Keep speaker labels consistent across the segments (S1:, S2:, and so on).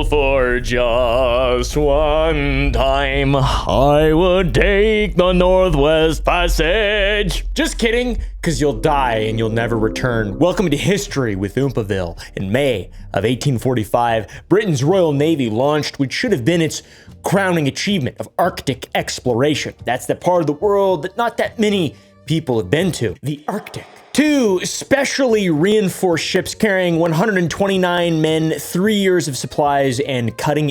S1: All for just one time, I would take the Northwest Passage. Just kidding, because you'll die and you'll never return. Welcome to History with Oompaville. In May of 1845, Britain's Royal Navy launched what should have been its crowning achievement of Arctic exploration. That's the part of the world that not that many people have been to, the Arctic. Two specially reinforced ships carrying 129 men, 3 years of supplies, and sorry,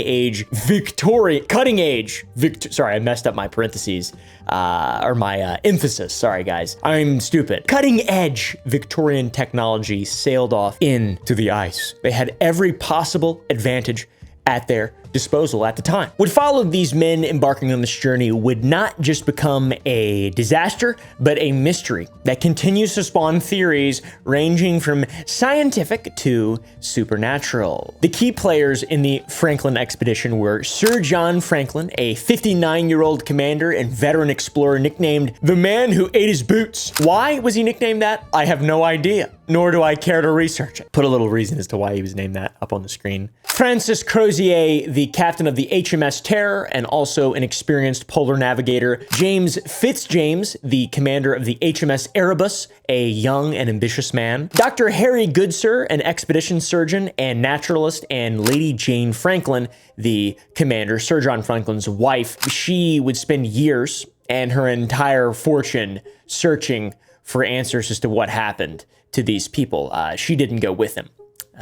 S1: I messed up my parentheses, or my emphasis, sorry guys, I'm stupid. Cutting edge Victorian technology sailed off into the ice. They had every possible advantage at their disposal at the time. What followed these men embarking on this journey would not just become a disaster, but a mystery that continues to spawn theories ranging from scientific to supernatural. The key players in the Franklin expedition were Sir John Franklin, a 59-year-old commander and veteran explorer nicknamed the man who ate his boots. Why was he nicknamed that? I have no idea, nor do I care to research it. Put a little reason as to why he was named that up on the screen. Francis Crozier, the captain of the HMS Terror and also an experienced polar navigator. James Fitzjames, the commander of the HMS Erebus, a young and ambitious man. Dr. Harry Goodsir, an expedition surgeon and naturalist, and Lady Jane Franklin, the commander, Sir John Franklin's wife. She would spend years and her entire fortune searching for answers as to what happened to these people. She didn't go with them.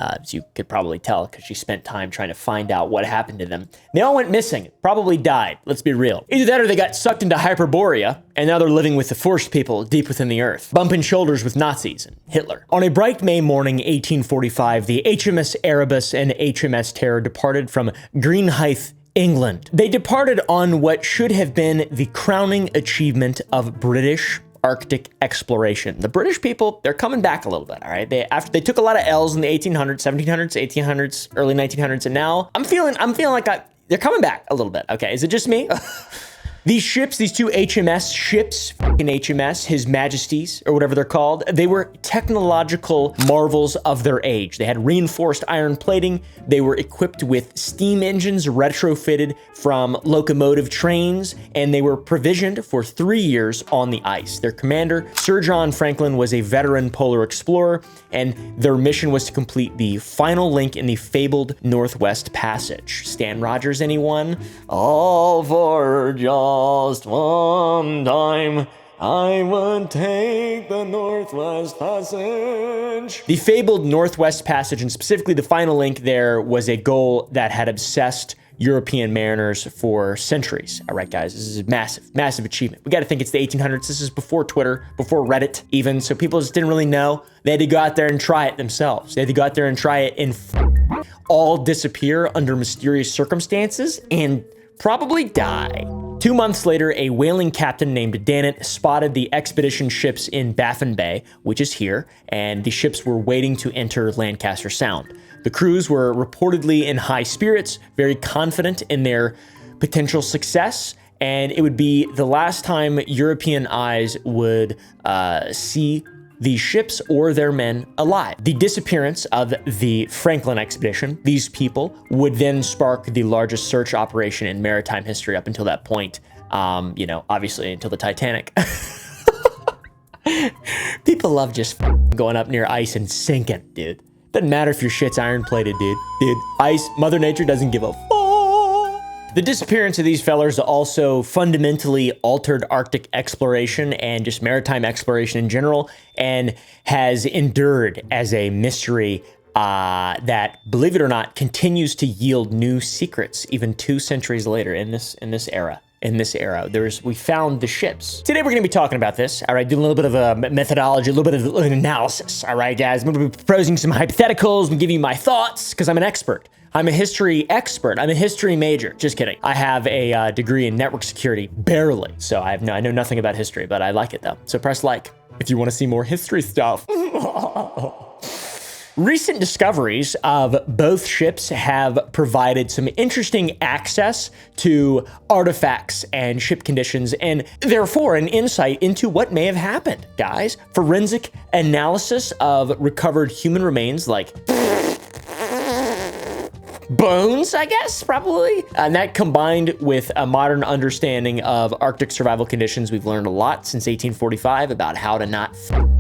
S1: As you could probably tell, because she spent time trying to find out what happened to them. They all went missing, probably died, let's be real. Either that or they got sucked into Hyperborea, and now they're living with the forest people deep within the earth, bumping shoulders with Nazis and Hitler. On a bright May morning, 1845, the HMS Erebus and HMS Terror departed from Greenhithe, England. They departed on what should have been the crowning achievement of British Arctic exploration. The British people, they're coming back a little bit, all right? After they took a lot of L's in the 1800s, 1700s, 1800s, early 1900s, and now I'm feeling like they're coming back a little bit. Okay, is it just me? These ships, these two HMS ships, fucking HMS, His Majesty's, or whatever they're called, they were technological marvels of their age. They had reinforced iron plating. They were equipped with steam engines retrofitted from locomotive trains, and they were provisioned for 3 years on the ice. Their commander, Sir John Franklin, was a veteran polar explorer, and their mission was to complete the final link in the fabled Northwest Passage. Stan Rogers, anyone? All for just one time, I would take the Northwest Passage. The fabled Northwest Passage, and specifically the final link there, was a goal that had obsessed European mariners for centuries. All right, guys, this is a massive, massive achievement. We got to think it's the 1800s. This is before Twitter, before Reddit even, so people just didn't really know. They had to go out there and try it themselves. They had to go out there and try it and all disappear under mysterious circumstances and probably die. 2 months later, a whaling captain named Dannett spotted the expedition ships in Baffin Bay, which is here, and the ships were waiting to enter Lancaster Sound. The crews were reportedly in high spirits, very confident in their potential success, and it would be the last time European eyes would see these ships or their men alive. The disappearance of the Franklin expedition, these people, would then spark the largest search operation in maritime history up until that point, obviously until the Titanic. People love just going up near ice and sinking, dude. Doesn't matter if your shit's iron-plated, dude. Ice, Mother Nature doesn't give a fuck. The disappearance of these fellers also fundamentally altered Arctic exploration and just maritime exploration in general, and has endured as a mystery that, believe it or not, continues to yield new secrets even 2 centuries later in this era. We found the ships. Today we're gonna be talking about this, all right, doing a little bit of a methodology, a little bit of an analysis, all right, guys. I'm gonna be proposing some hypotheticals and give you my thoughts, because I'm an expert. I'm a history expert. I'm a history major. Just kidding. I have a degree in network security, barely. So I know nothing about history, but I like it though. So press like if you want to see more history stuff. Recent discoveries of both ships have provided some interesting access to artifacts and ship conditions, and therefore an insight into what may have happened, guys. Forensic analysis of recovered human remains like bones, I guess, probably. And that combined with a modern understanding of Arctic survival conditions, we've learned a lot since 1845 about how to not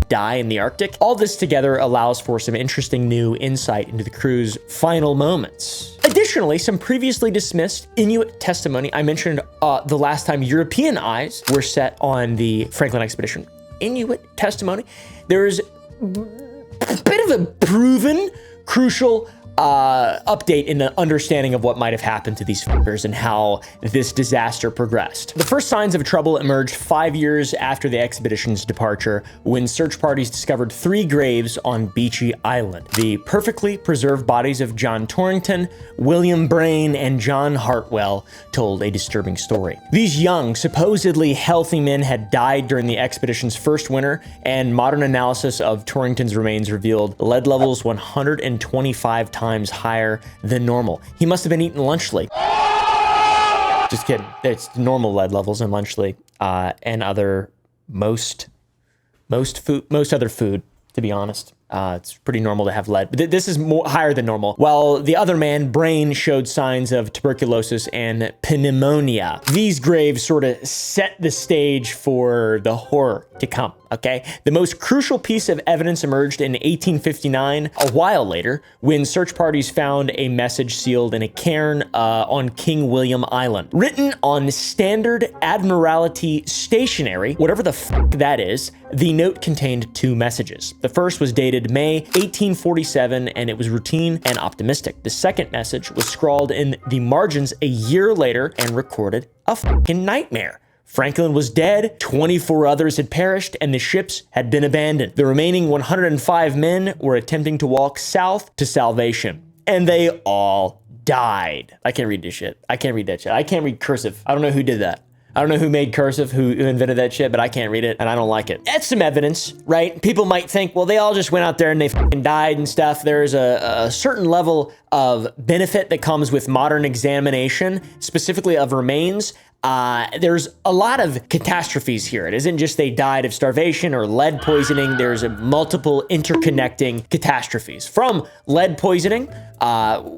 S1: die in the Arctic. All this together allows for some interesting new insight into the crew's final moments. Additionally, some previously dismissed Inuit testimony. I mentioned the last time European eyes were set on the Franklin expedition. Inuit testimony. There's a bit of a proven crucial update in the understanding of what might have happened to these fuckers and how this disaster progressed. The first signs of trouble emerged 5 years after the expedition's departure, when search parties discovered 3 graves on Beechey Island. The perfectly preserved bodies of John Torrington, William Brain, and John Hartwell told a disturbing story. These young, supposedly healthy men had died during the expedition's first winter, and modern analysis of Torrington's remains revealed lead levels 125 times higher than normal. He must have been eating lunch late. Just kidding. It's normal lead levels in lunch late, and other most other food, to be honest. It's pretty normal to have lead, but this is higher than normal. While the other man, Brain, showed signs of tuberculosis and pneumonia. These graves sort of set the stage for the horror to come, okay? The most crucial piece of evidence emerged in 1859, a while later, when search parties found a message sealed in a cairn on King William Island. Written on standard Admiralty stationery, whatever the fuck that is, the note contained 2 messages. The first was dated May 1847, and it was routine and optimistic. The second message was scrawled in the margins a year later and recorded a fucking nightmare. Franklin was dead, 24 others had perished, and the ships had been abandoned. The remaining 105 men were attempting to walk south to salvation, and they all died. I can't read this shit. I can't read that shit. I can't read cursive. I don't know who did that. I don't know who made cursive, who invented that shit, but I can't read it, and I don't like it. That's some evidence, right? People might think, well, they all just went out there and they fucking died and stuff. There's a certain level of benefit that comes with modern examination, specifically of remains. There's a lot of catastrophes here. It isn't just they died of starvation or lead poisoning. There's multiple interconnecting catastrophes. From lead poisoning,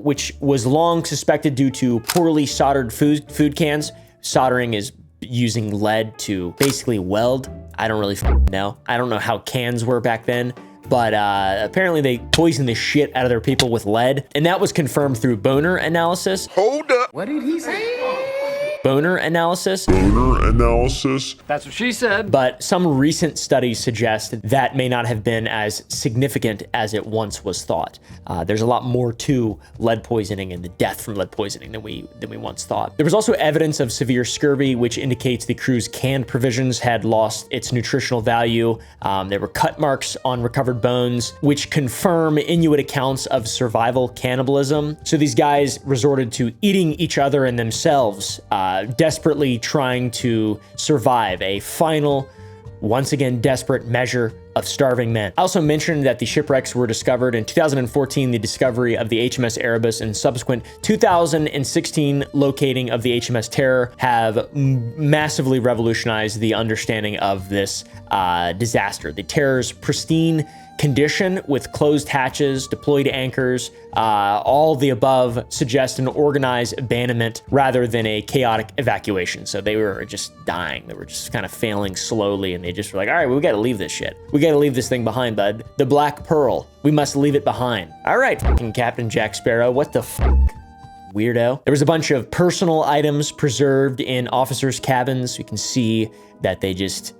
S1: which was long suspected due to poorly soldered food cans. Soldering is using lead to basically weld. I don't really know. I don't know how cans were back then, but apparently they poisoned the shit out of their people with lead, and that was confirmed through boner analysis.
S2: Hold up. What did he say?
S1: Boner analysis.
S2: Boner analysis.
S3: That's what she said.
S1: But some recent studies suggest that may not have been as significant as it once was thought. There's a lot more to lead poisoning and the death from lead poisoning than we once thought. There was also evidence of severe scurvy, which indicates the crew's canned provisions had lost its nutritional value. There were cut marks on recovered bones, which confirm Inuit accounts of survival cannibalism. So these guys resorted to eating each other and themselves, desperately trying to survive a final, once again, desperate measure of starving men. I also mentioned that the shipwrecks were discovered in 2014, the discovery of the HMS Erebus and subsequent 2016 locating of the HMS Terror have massively revolutionized the understanding of this disaster. The Terror's pristine condition with closed hatches, deployed anchors, all the above suggest an organized abandonment rather than a chaotic evacuation. So they were just dying. They were just kind of failing slowly, and they just were like, all right, we got to leave this shit. We got to leave this thing behind, bud. The Black Pearl. We must leave it behind. All right, fucking Captain Jack Sparrow. What the fuck? Weirdo. There was a bunch of personal items preserved in officers' cabins. You can see that they just,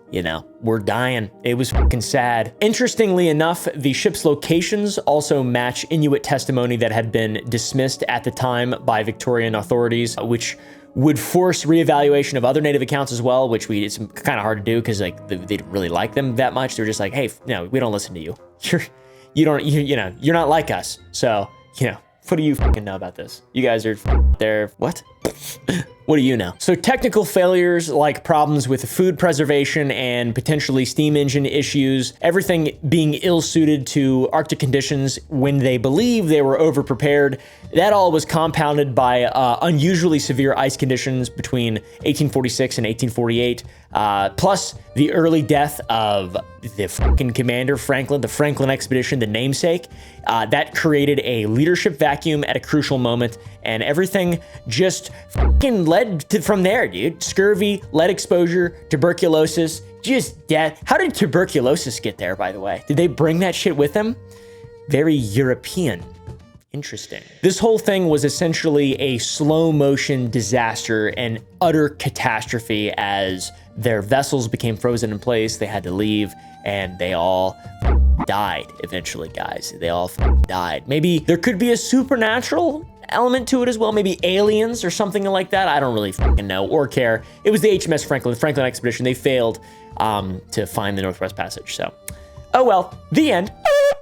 S1: were dying. It was fucking sad. Interestingly enough, the ship's locations also match Inuit testimony that had been dismissed at the time by Victorian authorities, which would force reevaluation of other Native accounts as well, which it's kind of hard to do because they didn't really like them that much. They're just like, hey, no, we don't listen to you. You're not like us. So, what do you fucking know about this? You guys are there. What? What do you know? So technical failures like problems with food preservation and potentially steam engine issues, everything being ill-suited to Arctic conditions when they believe they were over-prepared, that all was compounded by unusually severe ice conditions between 1846 and 1848. plus the early death of the fucking commander, Franklin, the Franklin expedition, the namesake, that created a leadership vacuum at a crucial moment, and everything just fucking led to from there, dude. Scurvy, lead exposure, tuberculosis, just death. How did tuberculosis get there, by the way? Did they bring that shit with them? Very European. Interesting. This whole thing was essentially a slow motion disaster and utter catastrophe as their vessels became frozen in place. They had to leave and they all died eventually, guys. They all died. Maybe there could be a supernatural element to it as well. Maybe aliens or something like that. I don't really fucking know or care. It was the HMS Franklin, the Franklin expedition. They failed to find the Northwest Passage. So, oh well, the end.